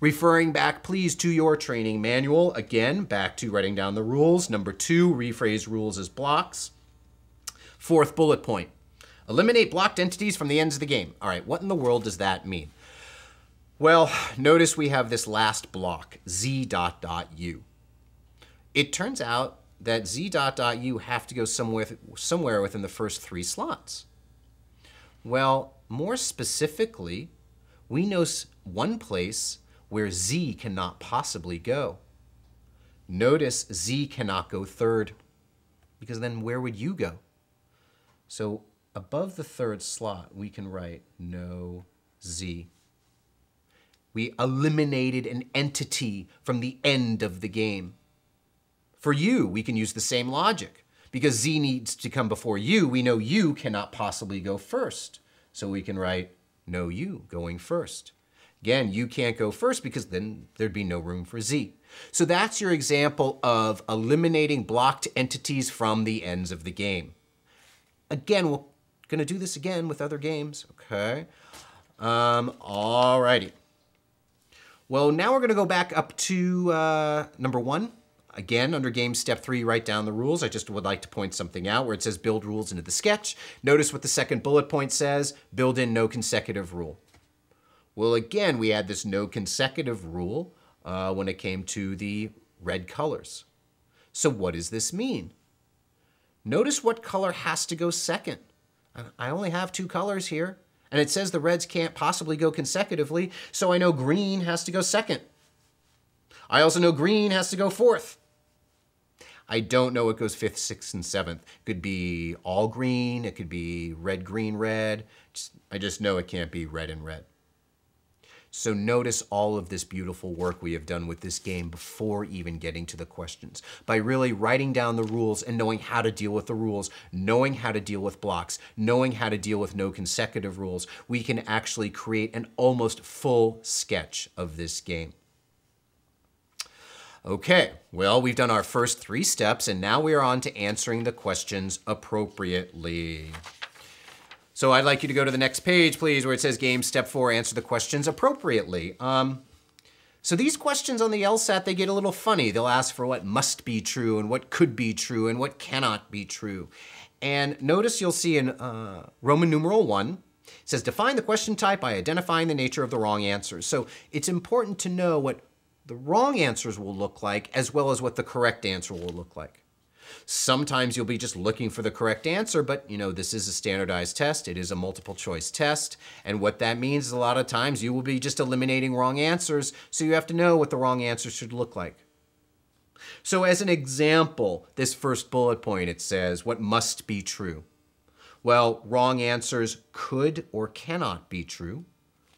Referring back, please, to your training manual. Again, back to writing down the rules. Number 2, rephrase rules as blocks. 4th bullet point, eliminate blocked entities from the ends of the game. All right, what in the world does that mean? Well, notice we have this last block, z.u. It turns out that z.u have to go somewhere within the first 3 slots. Well, more specifically, we know one place where z cannot possibly go. Notice z cannot go 3rd, because then where would u go? So above the 3rd slot, we can write no z. We eliminated an entity from the end of the game. For u, we can use the same logic. Because z needs to come before u, we know u cannot possibly go first. So we can write no u going first. Again, u can't go first because then there'd be no room for z. So that's your example of eliminating blocked entities from the ends of the game. Again, we're going to do this again with other games, okay? Alrighty. Well, now we're going to go back up to number 1. Again, under game step 3, write down the rules. I just would like to point something out where it says build rules into the sketch. Notice what the 2nd bullet point says, build in no consecutive rule. Well, again, we had this no consecutive rule when it came to the red colors. So what does this mean? Notice what color has to go second. I only have 2 colors here, and it says the reds can't possibly go consecutively, so I know green has to go second. I also know green has to go 4th. I don't know what goes 5th, 6th, and 7th. It could be all green, it could be red, green, red. I just know it can't be red and red. So notice all of this beautiful work we have done with this game before even getting to the questions. By really writing down the rules and knowing how to deal with the rules, knowing how to deal with blocks, knowing how to deal with no consecutive rules, we can actually create an almost full sketch of this game. Okay, well, we've done our first 3 steps, and now we are on to answering the questions appropriately. So I'd like you to go to the next page, please, where it says Game Step 4, answer the questions appropriately. So these questions on the LSAT, they get a little funny. They'll ask for what must be true and what could be true and what cannot be true. And notice you'll see in Roman numeral 1, it says define the question type by identifying the nature of the wrong answers. So it's important to know what the wrong answers will look like as well as what the correct answer will look like. Sometimes you'll be just looking for the correct answer, but you know, this is a standardized test. It is a multiple choice test. And what that means is a lot of times you will be just eliminating wrong answers. So you have to know what the wrong answer should look like. So as an example, this first bullet point, it says, what must be true? Well, wrong answers could or cannot be true,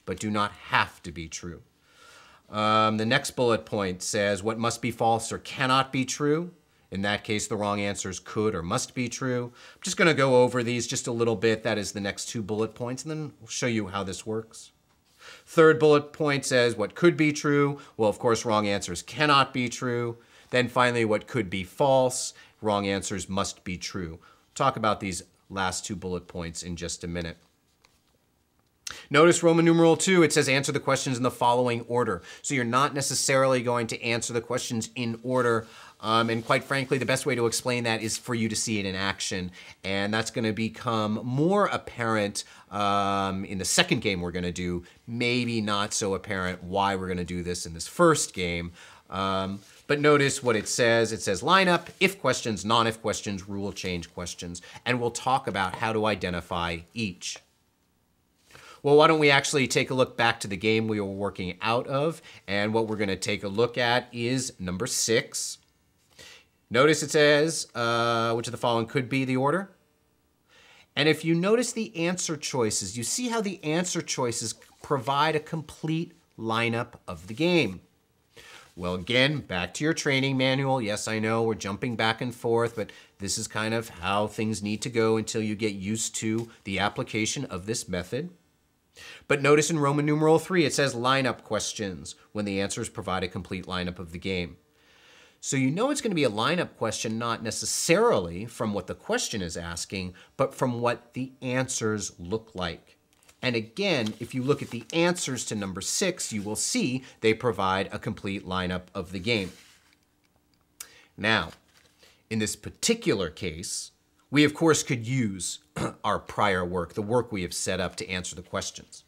but do not have to be true. The next bullet point says, what must be false or cannot be true? In that case, the wrong answers could or must be true. I'm just going to go over these just a little bit. That is the next 2 bullet points, and then we'll show you how this works. Third bullet point says what could be true. Well, of course, wrong answers cannot be true. Then finally, what could be false. Wrong answers must be true. We'll talk about these last 2 bullet points in just a minute. Notice Roman numeral 2, it says answer the questions in the following order. So you're not necessarily going to answer the questions in order. And quite frankly, the best way to explain that is for you to see it in action. And that's going to become more apparent in the second game we're going to do. Maybe not so apparent why we're going to do this in this first game. But notice what it says. It says lineup, if questions, non-if questions, rule change questions. And we'll talk about how to identify each. Well, why don't we actually take a look back to the game we were working out of, and what we're going to take a look at is number 6. Notice it says, which of the following could be the order? And if you notice the answer choices, you see how the answer choices provide a complete lineup of the game. Well, again, back to your training manual. Yes, I know we're jumping back and forth, but this is kind of how things need to go until you get used to the application of this method. But notice in Roman numeral 3, it says lineup questions when the answers provide a complete lineup of the game. So you know it's going to be a lineup question, not necessarily from what the question is asking, but from what the answers look like. And again, if you look at the answers to number 6, you will see they provide a complete lineup of the game. Now, in this particular case, we of course could use our prior work, the work we have set up to answer the questions.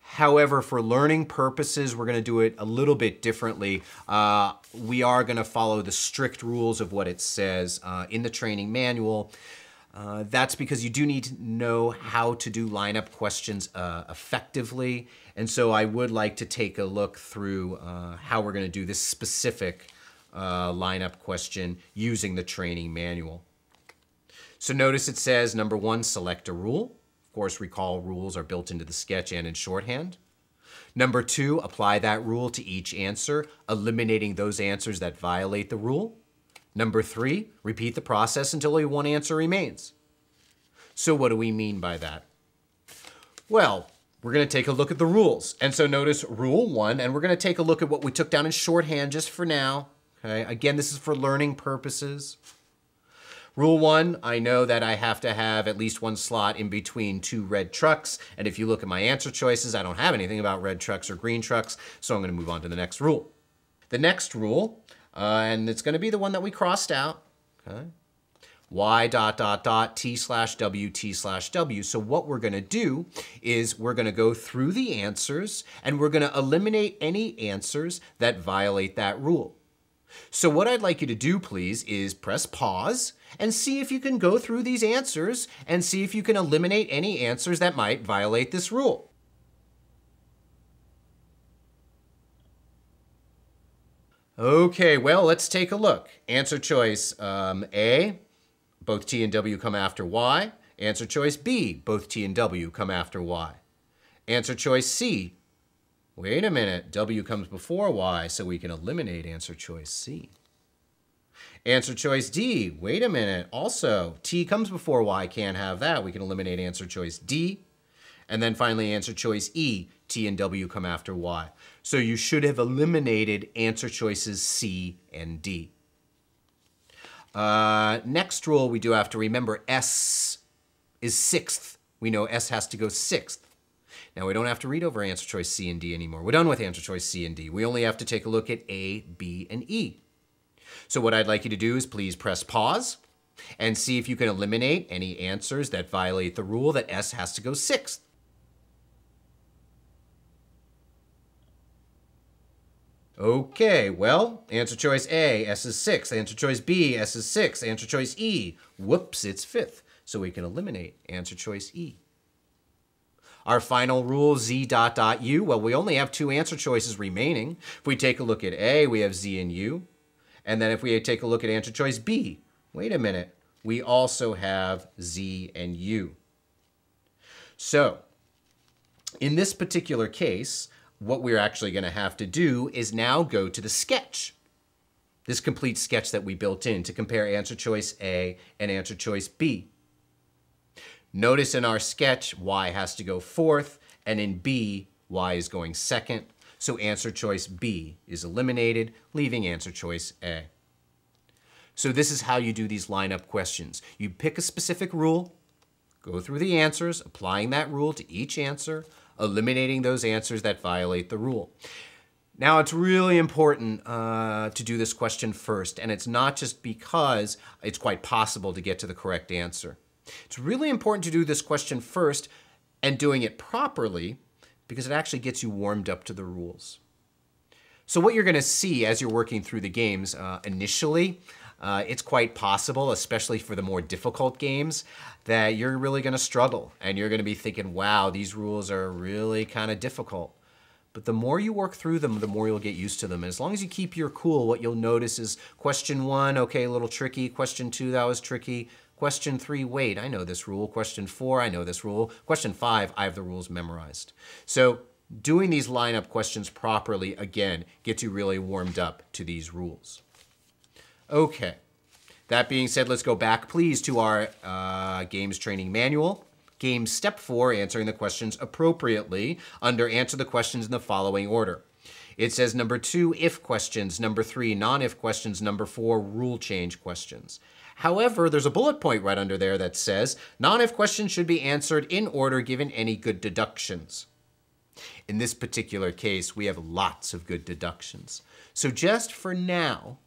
However, for learning purposes, we're going to do it a little bit differently. We are going to follow the strict rules of what it says in the training manual. That's because you do need to know how to do lineup questions effectively. And so I would like to take a look through how we're going to do this specific lineup question using the training manual. So notice it says, number 1, select a rule. Of course, recall rules are built into the sketch and in shorthand. Number 2, apply that rule to each answer, eliminating those answers that violate the rule. Number 3, repeat the process until only one answer remains. So what do we mean by that? Well, we're going to take a look at the rules. And so notice rule 1, and we're going to take a look at what we took down in shorthand just for now. Okay? Again, this is for learning purposes. Rule 1, I know that I have to have at least one slot in between 2 red trucks. And if you look at my answer choices, I don't have anything about red trucks or green trucks. So I'm going to move on to the next rule. The next rule, and it's going to be the one that we crossed out. Okay? Y ... T/W T/W. So what we're going to do is we're going to go through the answers and we're going to eliminate any answers that violate that rule. So what I'd like you to do, please, is press pause and see if you can go through these answers and see if you can eliminate any answers that might violate this rule. Okay, well, let's take a look. Answer choice A, both T and W come after Y. Answer choice B, both T and W come after Y. Answer choice C, wait a minute, W comes before Y, so we can eliminate answer choice C. Answer choice D, wait a minute, also, T comes before Y, can't have that. We can eliminate answer choice D. And then finally, answer choice E, T and W come after Y. So you should have eliminated answer choices C and D. Next rule, we do have to remember S is 6th. We know S has to go 6th. Now, we don't have to read over answer choice C and D anymore. We're done with answer choice C and D. We only have to take a look at A, B, and E. So what I'd like you to do is please press pause and see if you can eliminate any answers that violate the rule that S has to go 6th. Okay, well, answer choice A, S is 6th. Answer choice B, S is 6th. Answer choice E, whoops, it's 5th. So we can eliminate answer choice E. Our final rule, Z ... U, well, we only have 2 answer choices remaining. If we take a look at A, we have Z and U. And then if we take a look at answer choice B, wait a minute, we also have Z and U. So, in this particular case, what we're actually going to have to do is now go to the sketch. This complete sketch that we built in to compare answer choice A and answer choice B. Notice in our sketch, Y has to go 4th, and in B, Y is going 2nd. So answer choice B is eliminated, leaving answer choice A. So this is how you do these lineup questions. You pick a specific rule, go through the answers, applying that rule to each answer, eliminating those answers that violate the rule. Now, it's really important to do this question first, and it's not just because it's quite possible to get to the correct answer. It's really important to do this question first and doing it properly because it actually gets you warmed up to the rules. So what you're going to see as you're working through the games initially, it's quite possible, especially for the more difficult games, that you're really going to struggle and you're going to be thinking, wow, these rules are really kind of difficult. But the more you work through them, the more you'll get used to them. And as long as you keep your cool, what you'll notice is question 1, okay, a little tricky. Question 2, that was tricky. Question 3, wait, I know this rule. Question 4, I know this rule. Question 5, I have the rules memorized. So doing these lineup questions properly, again, gets you really warmed up to these rules. Okay, that being said, let's go back, please, to our games training manual. Game step 4, answering the questions appropriately under answer the questions in the following order. It says number 2, if questions. Number 3, non-if questions. Number 4, rule change questions. However, there's a bullet point right under there that says, non-if questions should be answered in order given any good deductions. In this particular case, we have lots of good deductions. So just for now,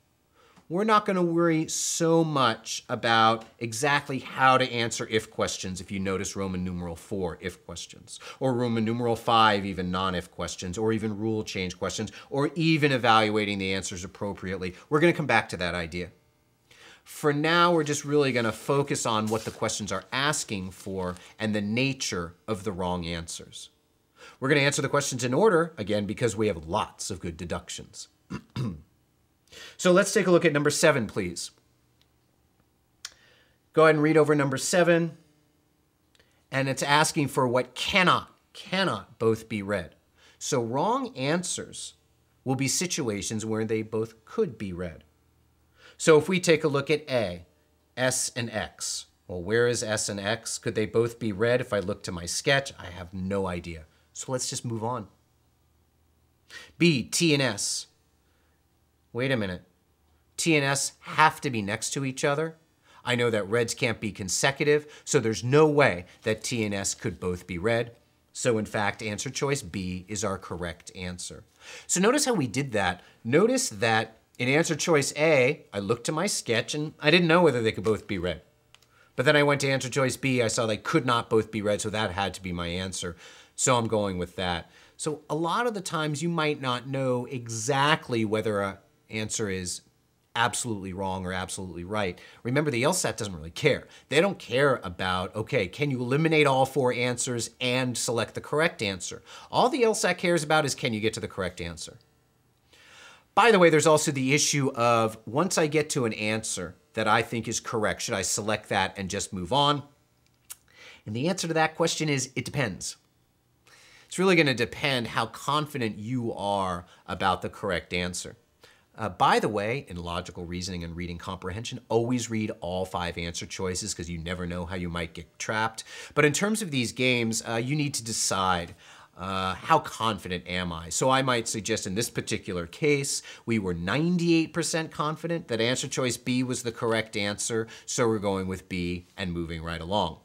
we're not going to worry so much about exactly how to answer if questions if you notice Roman numeral 4 if questions, or Roman numeral 5 even non-if questions, or even rule change questions, or even evaluating the answers appropriately. We're going to come back to that idea. For now, we're just really going to focus on what the questions are asking for and the nature of the wrong answers. We're going to answer the questions in order, again, because we have lots of good deductions. So let's take a look at number 7, please. Go ahead and read over number 7. And it's asking for what cannot both be read. So wrong answers will be situations where they both could be read. So if we take a look at A, S and X. Well, where is S and X? Could they both be read? If I look to my sketch, I have no idea. So let's just move on. B, T and S. Wait a minute. T and S have to be next to each other. I know that reds can't be consecutive, so there's no way that T and S could both be read. So in fact, answer choice B is our correct answer. So notice how we did that. Notice that in answer choice A, I looked to my sketch and I didn't know whether they could both be read. But then I went to answer choice B, I saw they could not both be read, so that had to be my answer. So I'm going with that. So a lot of the times you might not know exactly whether an answer is absolutely wrong or absolutely right. Remember, the LSAT doesn't really care. They don't care about, okay, can you eliminate all 4 answers and select the correct answer? All the LSAT cares about is, can you get to the correct answer? By the way, there's also the issue of, once I get to an answer that I think is correct, should I select that and just move on? And the answer to that question is, it depends. It's really going to depend how confident you are about the correct answer. By the way, in logical reasoning and reading comprehension, always read all 5 answer choices because you never know how you might get trapped. But in terms of these games, you need to decide how confident am I? So I might suggest in this particular case, we were 98% confident that answer choice B was the correct answer, so we're going with B and moving right along.